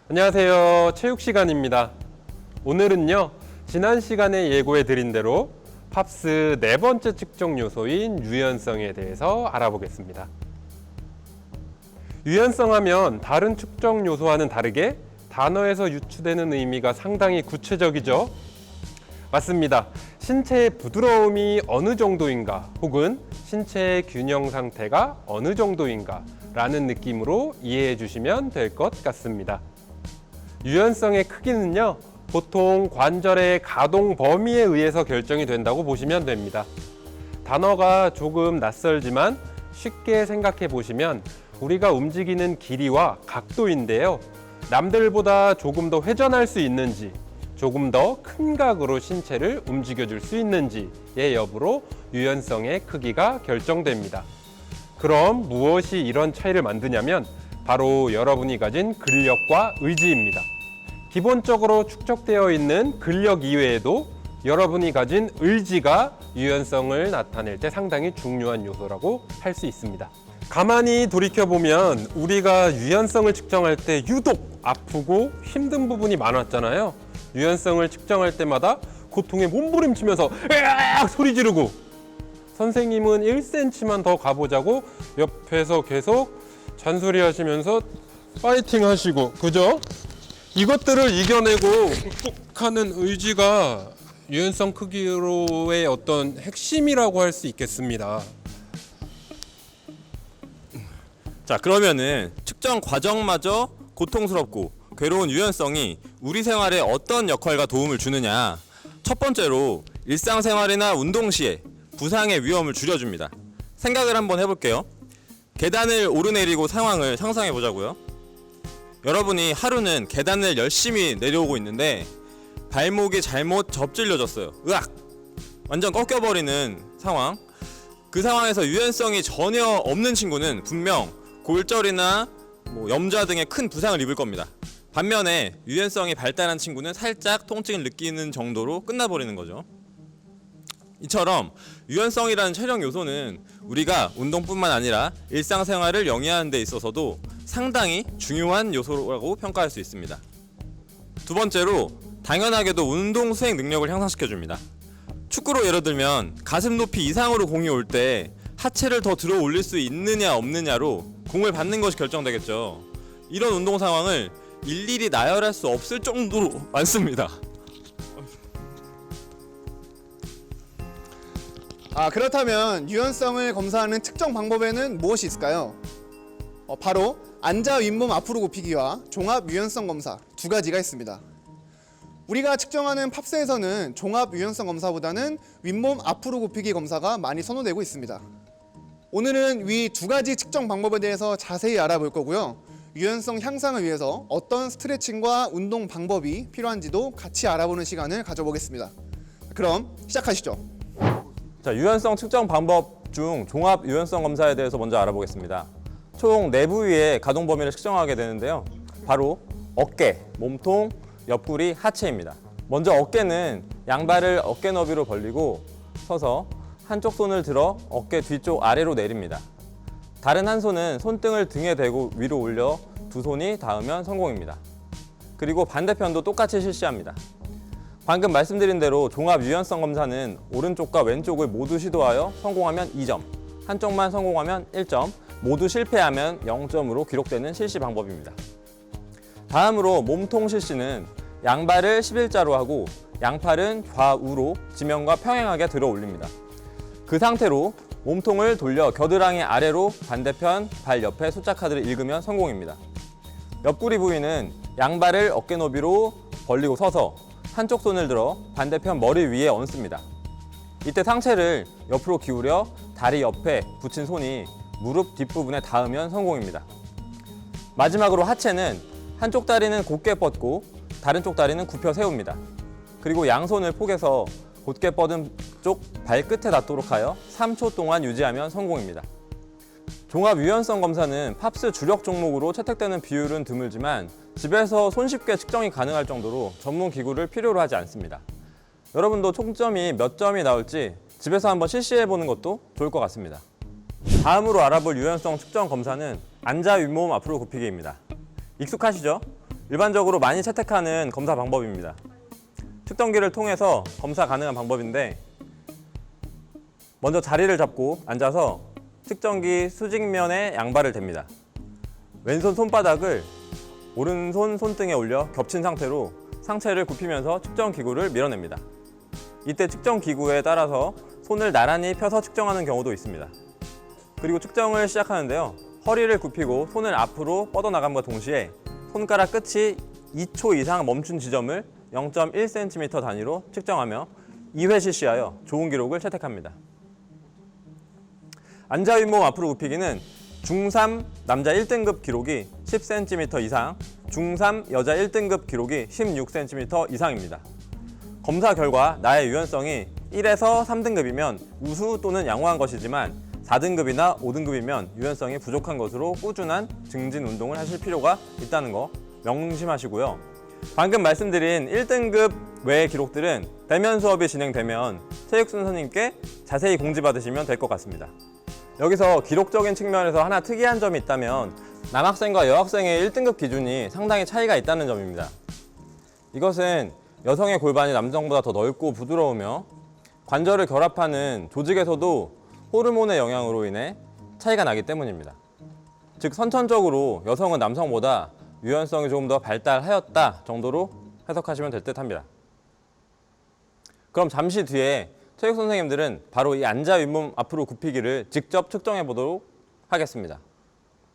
안녕하세요. 체육 시간입니다. 오늘은요, 지난 시간에 예고해 드린 대로 팝스 네 번째 측정 요소인 유연성에 대해서 알아보겠습니다. 유연성 하면 다른 측정 요소와는 다르게 단어에서 유추되는 의미가 상당히 구체적이죠. 맞습니다. 신체의 부드러움이 어느 정도인가 혹은 신체의 균형 상태가 어느 정도인가 라는 느낌으로 이해해 주시면 될 것 같습니다. 유연성의 크기는요, 보통 관절의 가동 범위에 의해서 결정이 된다고 보시면 됩니다. 단어가 조금 낯설지만 쉽게 생각해 보시면 우리가 움직이는 길이와 각도인데요. 남들보다 조금 더 회전할 수 있는지, 조금 더 큰 각으로 신체를 움직여줄 수 있는지의 여부로 유연성의 크기가 결정됩니다. 그럼 무엇이 이런 차이를 만드냐면 바로 여러분이 가진 근력과 의지입니다. 기본적으로 축적되어 있는 근력 이외에도 여러분이 가진 의지가 유연성을 나타낼 때 상당히 중요한 요소라고 할 수 있습니다. 가만히 돌이켜보면 우리가 유연성을 측정할 때 유독 아프고 힘든 부분이 많았잖아요. 유연성을 측정할 때마다 고통에 몸부림치면서 으악 소리 지르고, 선생님은 1cm만 더 가보자고 옆에서 계속 잔소리 하시면서 파이팅 하시고, 그죠? 이것들을 이겨내고 극복하는 의지가 유연성 크기로의 어떤 핵심이라고 할 수 있겠습니다. 자, 그러면은 측정 과정마저 고통스럽고 괴로운 유연성이 우리 생활에 어떤 역할과 도움을 주느냐. 첫 번째로 일상생활이나 운동 시에 부상의 위험을 줄여줍니다. 생각을 한번 해볼게요. 계단을 오르내리고 상황을 상상해 보자고요. 여러분이 하루는 계단을 열심히 내려오고 있는데 발목이 잘못 접질려졌어요. 으악! 완전 꺾여버리는 상황. 그 상황에서 유연성이 전혀 없는 친구는 분명 골절이나 염좌 등의 큰 부상을 입을 겁니다. 반면에 유연성이 발달한 친구는 살짝 통증을 느끼는 정도로 끝나버리는 거죠. 이처럼 유연성이라는 체력 요소는 우리가 운동뿐만 아니라 일상생활을 영위하는 데 있어서도 상당히 중요한 요소라고 평가할 수 있습니다. 두 번째로 당연하게도 운동 수행 능력을 향상시켜줍니다. 축구로 예를 들면 가슴 높이 이상으로 공이 올 때 하체를 더 들어 올릴 수 있느냐 없느냐로 공을 받는 것이 결정되겠죠. 이런 운동 상황을 일일이 나열할 수 없을 정도로 많습니다. 그렇다면 유연성을 검사하는 측정 방법에는 무엇이 있을까요? 바로 앉아 윗몸 앞으로 굽히기와 종합 유연성 검사 두 가지가 있습니다. 우리가 측정하는 팝스에서는 종합 유연성 검사보다는 윗몸 앞으로 굽히기 검사가 많이 선호되고 있습니다. 오늘은 위 두 가지 측정 방법에 대해서 자세히 알아볼 거고요. 유연성 향상을 위해서 어떤 스트레칭과 운동 방법이 필요한지도 같이 알아보는 시간을 가져보겠습니다. 그럼 시작하시죠. 자, 유연성 측정 방법 중 종합 유연성 검사에 대해서 먼저 알아보겠습니다. 총 4부위의 가동 범위를 측정하게 되는데요. 바로 어깨, 몸통, 옆구리, 하체입니다. 먼저 어깨는 양발을 어깨 너비로 벌리고 서서 한쪽 손을 들어 어깨 뒤쪽 아래로 내립니다. 다른 한 손은 손등을 등에 대고 위로 올려 두 손이 닿으면 성공입니다. 그리고 반대편도 똑같이 실시합니다. 방금 말씀드린 대로 종합 유연성 검사는 오른쪽과 왼쪽을 모두 시도하여 성공하면 2점, 한쪽만 성공하면 1점, 모두 실패하면 0점으로 기록되는 실시 방법입니다. 다음으로 몸통 실시는 양발을 11자로 하고 양팔은 좌우로 지면과 평행하게 들어 올립니다. 그 상태로 몸통을 돌려 겨드랑이 아래로 반대편 발 옆에 숫자 카드를 읽으면 성공입니다. 옆구리 부위는 양발을 어깨 너비로 벌리고 서서 한쪽 손을 들어 반대편 머리 위에 얹습니다. 이때 상체를 옆으로 기울여 다리 옆에 붙인 손이 무릎 뒷부분에 닿으면 성공입니다. 마지막으로 하체는 한쪽 다리는 곧게 뻗고 다른 쪽 다리는 굽혀 세웁니다. 그리고 양손을 포개서 곧게 뻗은 쪽 발끝에 닿도록 하여 3초 동안 유지하면 성공입니다. 종합 유연성 검사는 팝스 주력 종목으로 채택되는 비율은 드물지만 집에서 손쉽게 측정이 가능할 정도로 전문 기구를 필요로 하지 않습니다. 여러분도 총점이 몇 점이 나올지 집에서 한번 실시해보는 것도 좋을 것 같습니다. 다음으로 알아볼 유연성 측정 검사는 앉아 윗몸 앞으로 굽히기입니다. 익숙하시죠? 일반적으로 많이 채택하는 검사 방법입니다. 측정기를 통해서 검사 가능한 방법인데 먼저 자리를 잡고 앉아서 측정기 수직면에 양발을 댑니다. 왼손 손바닥을 오른손 손등에 올려 겹친 상태로 상체를 굽히면서 측정 기구를 밀어냅니다. 이때 측정 기구에 따라서 손을 나란히 펴서 측정하는 경우도 있습니다. 그리고 측정을 시작하는데요. 허리를 굽히고 손을 앞으로 뻗어나감과 동시에 손가락 끝이 2초 이상 멈춘 지점을 0.1cm 단위로 측정하며 2회 실시하여 좋은 기록을 채택합니다. 앉아 윗몸 앞으로 굽히기는 중3 남자 1등급 기록이 10cm 이상, 중3 여자 1등급 기록이 16cm 이상입니다. 검사 결과 나의 유연성이 1에서 3등급이면 우수 또는 양호한 것이지만 4등급이나 5등급이면 유연성이 부족한 것으로 꾸준한 증진 운동을 하실 필요가 있다는 거 명심하시고요. 방금 말씀드린 1등급 외의 기록들은 대면 수업이 진행되면 체육 선생님께 자세히 공지받으시면 될 것 같습니다. 여기서 기록적인 측면에서 하나 특이한 점이 있다면 남학생과 여학생의 1등급 기준이 상당히 차이가 있다는 점입니다. 이것은 여성의 골반이 남성보다 더 넓고 부드러우며 관절을 결합하는 조직에서도 호르몬의 영향으로 인해 차이가 나기 때문입니다. 즉 선천적으로 여성은 남성보다 유연성이 조금 더 발달하였다 정도로 해석하시면 될 듯합니다. 그럼 잠시 뒤에 체육 선생님들은 바로 이 앉아 윗몸 앞으로 굽히기를 직접 측정해 보도록 하겠습니다.